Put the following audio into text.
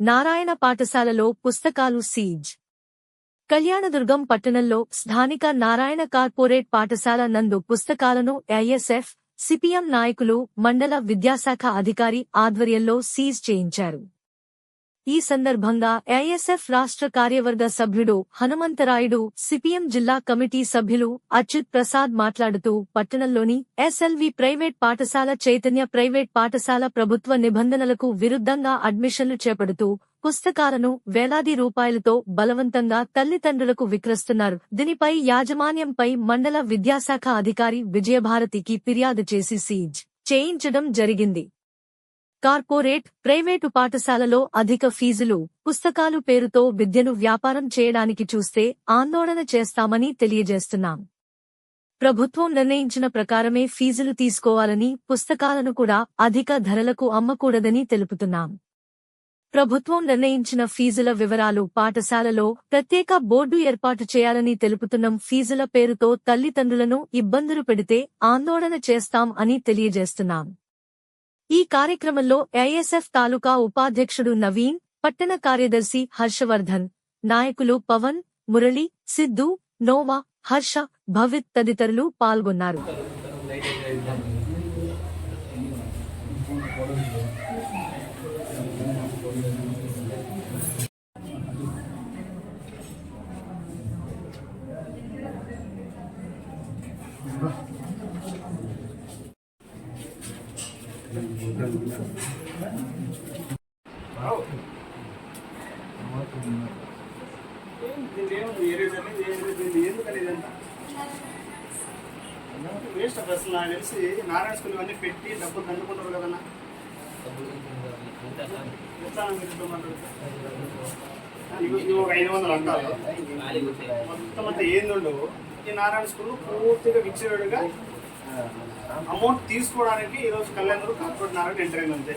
నారాయణ పాఠశాలలో పుస్తకాలు సీజ్. కళ్యాణదుర్గం పట్టణంలో స్థానిక నారాయణ కార్పొరేట్ పాఠశాల నందు పుస్తకాలను ఐఎస్ఎఫ్, సిపిఎం నాయకులు, మండల విద్యాశాఖ అధికారి ఆధ్వర్యంలో సీజ్ చేయించారు. ఈ సందర్భంగా ఐఎస్ఎఫ్ రాష్ట్ర కార్యవర్గ సభ్యుడు హనుమంతరాయుడు, సిపిఎం జిల్లా కమిటీ సభ్యులు అచ్యుత్ ప్రసాద్ మాట్లాడుతూ పట్టణంలోని ఎస్ఎల్వి ప్రైవేట్ పాఠశాల, చైతన్య ప్రైవేట్ పాఠశాల ప్రభుత్వ నిబంధనలకు విరుద్ధంగా అడ్మిషన్లు చేపడుతూ పుస్తకాలను వేలాది రూపాయలతో బలవంతంగా తల్లిదండ్రులకు విక్రయిస్తున్నారు. దీనిపై యాజమాన్యంపై మండల విద్యాశాఖ అధికారి విజయభారతికి ఫిర్యాదు చేసి సీజ్ చేయించడం జరిగింది. కార్పొరేట్, ప్రైవేటు పాఠశాలలో అధిక ఫీజులు, పుస్తకాలు పేరుతో విద్యను వ్యాపారం చేయడానికి చూస్తే ఆందోళన చేస్తామని తెలియజేస్తున్నాం. ప్రభుత్వం నిర్ణయించిన ప్రకారమే ఫీజులు తీసుకోవాలని, పుస్తకాలను కూడా అధిక ధరలకు అమ్మకూడదని తెలుపుతున్నాం. ప్రభుత్వం నిర్ణయించిన ఫీజుల వివరాలు, పాఠశాలలో ప్రత్యేక బోర్డు ఏర్పాటు చేయాలని తెలుపుతున్నాం. ఫీజుల పేరుతో తల్లిదండ్రులను ఇబ్బందులు పెడితే ఆందోళన చేస్తాం అని తెలియజేస్తున్నాం. ఈ కార్యక్రమంలో ఐఎస్ఎఫ్ తాలూకా ఉపాధ్యక్షుడు నవీన్, పట్టణ కార్యదర్శి హర్షవర్ధన్, నాయకులు పవన్, మురళి, సిద్ధు, నోవా, హర్ష, భవిత్ తదితరులు పాల్గొన్నారు. వేస్ట్ అసలు నాకు తెలిసి నారాయణ స్కూల్ ఇవన్నీ పెట్టి డబ్బులు దండుకుంటారు కదన్నా. ఒక 500 అంటారు మొత్తం అంతా ఏందుండవు. ఈ నారాయణ స్కూల్ పూర్తిగా విచ్చిరుడుగా అమౌంట్ తీసుకోవడానికి ఈరోజు కళ్యాణ్ కార్పొరేట్ నారాయణ ఎంటర్ అయింది అంతే.